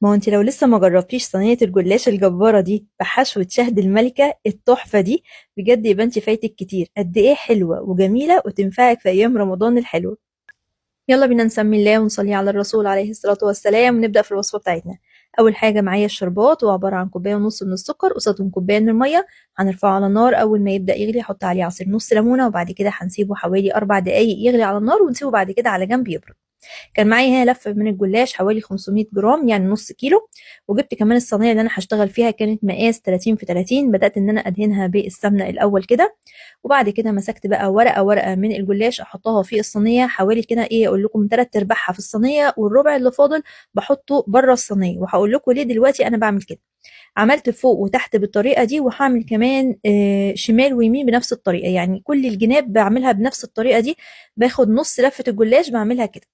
ما هو انت لو لسه ما جربتيش صينية الجلاش الجبارة دي بحشوة شهد الملكة التحفة دي، بجد يبقى انت فايتك كتير. قد ايه حلوة وجميلة وتنفعك في ايام رمضان الحلوة. يلا بينا نسمي الله ونصلي على الرسول عليه الصلاة والسلام ونبدأ في الوصفة بتاعتنا. أول حاجة معايا الشربات، وعبارة عن كوباية ونص من السكر قصاد كوباية من المية. هنرفعه على النار، أول ما يبدأ يغلي حط عليه عصير نص ليمونة، وبعد كده هنسيبه حوالي 4 دقايق يغلي على النار، ونسيبه بعد كده على جنب يبرد. كان معايا هنا لفة من الجلاش حوالي 500 جرام يعني نص كيلو. وجبت كمان الصينية اللي أنا هشتغل فيها، كانت مقاس 30 في 30. بدأت إن أنا أدهنها بالسمنة الأول كده، وبعد كده مسكت بقى ورقة ورقة من الجلاش أحطها في الصينية حوالي كده إيه أقول لكم 3/4 في الصينية، والربع اللي فاضل بحطه بره الصينية. وهقول لكم ليه دلوقتي أنا بعمل كده. عملت فوق وتحت بالطريقة دي، وهعمل كمان شمال ويمين بنفس الطريقة، يعني كل الجناب بعملها بنفس الطريقة دي. باخد نص لفة الجلاش بعملها كده.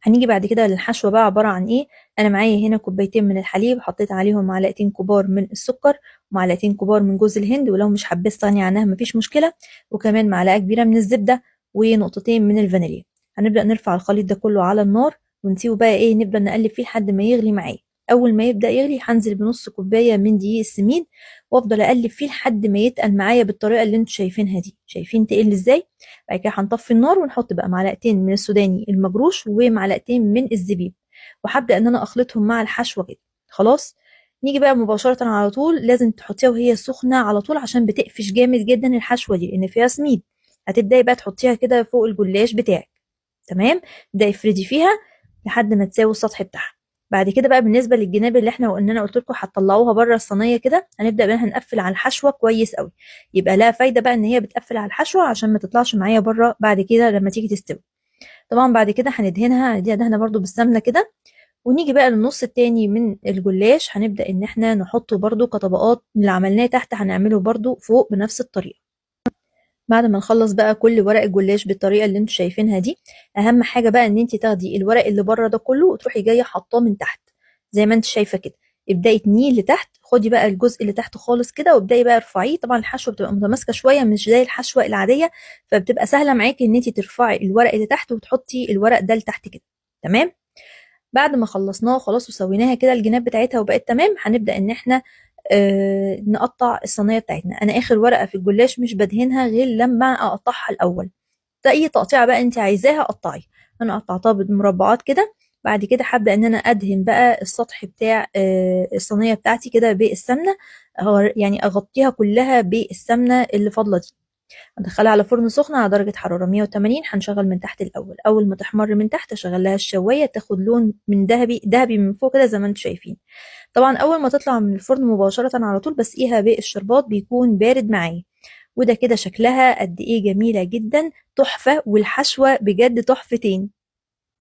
هنيجي بعد كده للحشوة بقى عبارة عن ايه. انا معايا هنا كوبايتين من الحليب، حطيت عليهم معلقتين كبار من السكر، ومعلقتين كبار من جوز الهند، ولو مش حابة استغني عنها مفيش مشكلة، وكمان معلقة كبيرة من الزبدة، ونقطتين من الفانيليا. هنبدأ نرفع الخليط ده كله على النار، ونسيبه بقى ايه نبدأ نقلب فيه لحد ما يغلي معايا. اول ما يبدأ يغلي هنزل بنص كوباية من دقيق السميد، وافضل اقلب فيه لحد ما يتقل معايا بالطريقة اللي انتوا شايفينها دي. شايفين تقل ازاي؟ بعد كده هنطفي النار ونحط بقى معلقتين من السوداني المجروش ومعلقتين من الزبيب، وهبدأ ان انا اخلطهم مع الحشوة كده. خلاص. نيجي بقى مباشرة على طول، لازم تحطيها وهي سخنة على طول عشان بتقفش جامد جدا الحشوة دي لان فيها سميد. هتبدأي بقى تحطيها كده فوق الجلاش بتاعك. تمام. ابدأي افردي فيها لحد ما تساوي السطح بتاعها. بعد كده بقى بالنسبة للجناب اللي احنا قلنا، انا قلت لكم هتطلعوها بره الصينية كده، هنبدأ بقى هنقفل على الحشوة كويس قوي. يبقى لها فايدة بقى ان هي بتقفل على الحشوة عشان ما تطلعش معايا بره بعد كده لما تيجي تستوي. طبعا بعد كده هنديها دهنة برضو بالسمنة كده. ونيجي بقى للنص التاني من الجلاش، هنبدأ ان احنا نحطه برضو كطبقات من اللي عملناه تحت، هنعمله برضو فوق بنفس الطريقة. بعد ما نخلص بقى كل ورق الجلاش بالطريقة اللي انتوا شايفينها دي، اهم حاجة بقى ان انت تاخدي الورق اللي بره ده كله وتروحي جاية حاطاه من تحت زي ما انت شايفة كده. ابدأي تنيه لتحت، خدي بقى الجزء اللي تحت خالص كده وابدأي بقى ارفعيه. طبعا الحشوة بتبقى متماسكة شوية مش زي الحشوة العادية، فبتبقى سهلة معاكي ان انت ترفعي الورق اللي تحت وتحطي الورق ده لتحت كده. تمام. بعد ما خلصناها خلاص وسويناها كده الجناب بتاعتها وبقت تمام، هنبدأ ان احنا نقطع الصينية بتاعتنا. انا اخر ورقة في الجلاش مش بدهنها غير لما اقطعها الاول. ده اي تقطيعة بقى انت عايزاها قطعي. انا قطعتها بمربعات كده. بعد كده هبدأ ان انا ادهن بقى السطح بتاع الصينية بتاعتي كده بالسمنة. يعني اغطيها كلها بالسمنة اللي فاضلة دي. هندخلها على فرن سخن على درجة حرارة 180. هنشغل من تحت الأول، أول ما تحمر من تحت أشغل لها الشواية تاخد لون من ذهبي ذهبي من فوق كده زي ما انتم شايفين. طبعا أول ما تطلع من الفرن مباشرة على طول بسقيها بالشربات بيكون بارد معايا. وده كده شكلها قد إيه جميلة جدا، تحفة، والحشوة بجد تحفتين.